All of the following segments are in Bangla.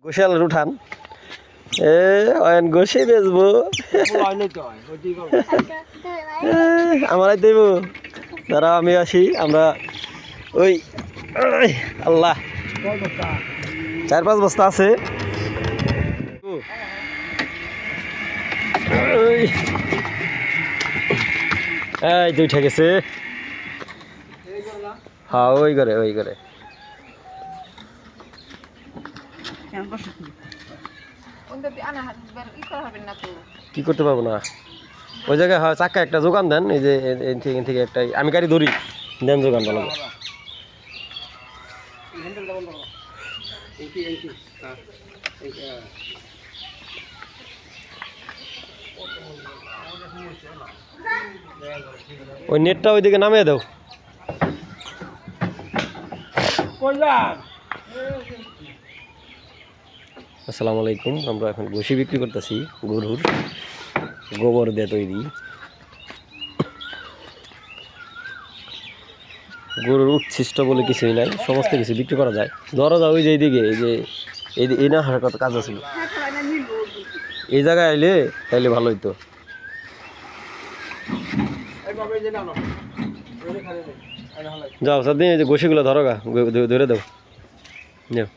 গোশালের উঠান অয়ন গোশে বেচবো আমার দেব দাঁড়াও আমি আসি আমরা ওই আল্লাহ 4-5 বস্তা আছে এই দুইটা গেছে হ্যাঁ ওই করে কি করতে পারবো না ওই জায়গায় হয় চাক্কা একটা যোগান দেন এই যে এখান থেকে একটা আমি গাড়ি ধরি দেন যোগান ভালো ওই নেটটা ওইদিকে নামিয়ে দাও আসসালামু আলাইকুম আমরা এখন ঘষি বিক্রি করতেছি গরুর গোবর দিয়ে তৈরি গরুর উচ্ছিষ্ট বলে কিছুই নাই সমস্ত কিছু বিক্রি করা যায় ধরো যাও ওই যে এইদিকে এই যে এই না হার কত কাজ আছে এই জায়গায় আইলে তাইলে ভালো হইতো যাও সাথে এই যে ঘষিগুলো ধরো গা ধরে দাও যাও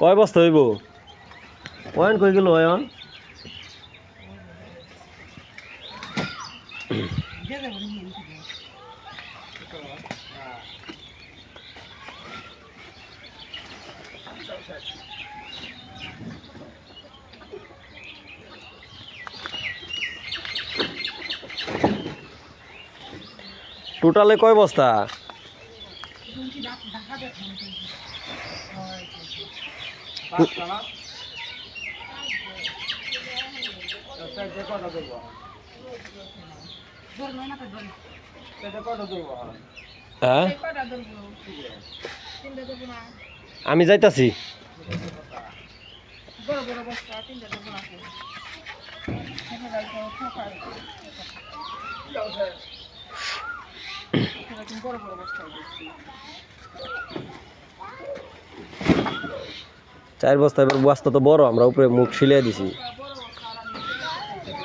কয় বস্তা হইব অয়ন কই গেল অয়ন টোটালে কয় বস্তা হ্যাঁ আমি যাইতাছি চার বস্তা এবার বস্তা তো বড় আমরা উপরে মুখ সিলিয়ে দিছি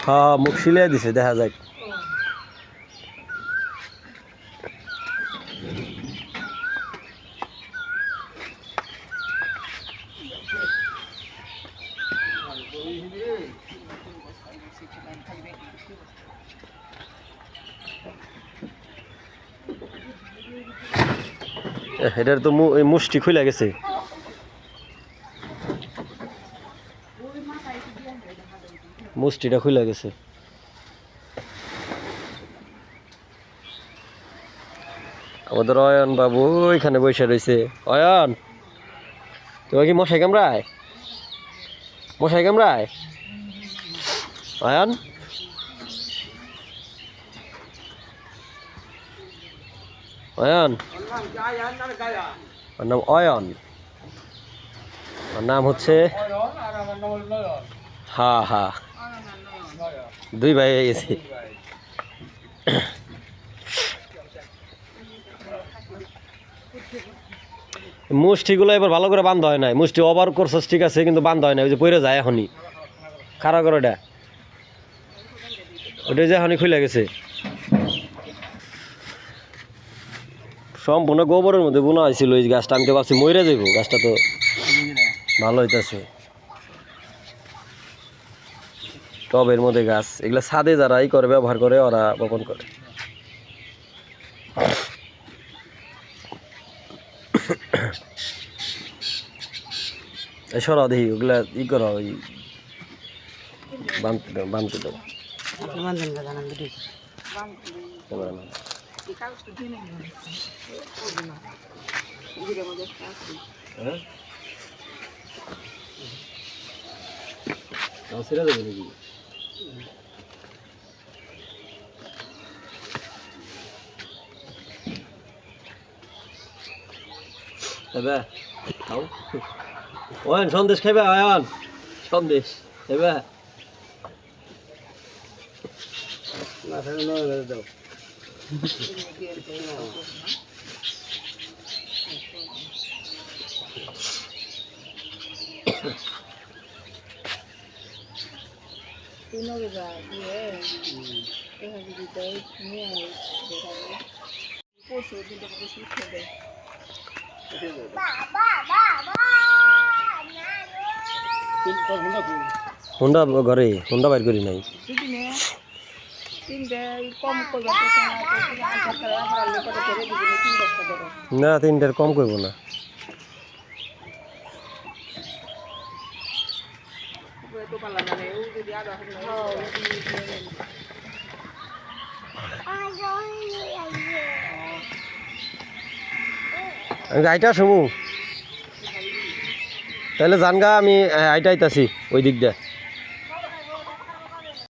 হ্যাঁ মুখ সিলিয়ে দিছে দেখা যাক এটার তো মুষ্টি খুলে গেছে মুষ্টিটা খুলে গেছে আমাদের অয়ন বাবু ওইখানে বসে রয়েছে অয়ন তোমার কি মশাই কামড়ায় অয়ন অয়ন ওর নাম অয়ন ওর নাম হচ্ছে হ্যাঁ দুই ভাই হয়ে গেছে মুষ্টিগুলো এবার ভালো করে বান্ধা হয় নাই মুষ্টি ওভার করছস ঠিক আছে কিন্তু বান্ধা হয় না ওই যে পড়ে যায় এখনই খারাপ করে ওটা যে এখনই খুলে গেছে সম্পূর্ণ গোবরের মধ্যে বোনা হয়েছিল এই গাছটা আমি তো ভাবছি মরে যাইব গাছটা তো ভালো হইতেছে টবের মধ্যে গাছ এগুলা ছাদে যারা করে ব্যবহার করে ওরা বপন করে সরা দেখি ওগুলা করো ওই বানতে দাও সেটা দেবে নাকি খাও অয়ন সন্দেশ খাইবা অয়ন সন্দেশ খাইবা হুন্ডা ঘরে হুন্ডা বাইর করি নাই না 3টার কম করবো না আইটা শুমু তাহলে জানগা আমি আইটা আইতাছি ওই দিক দিয়ে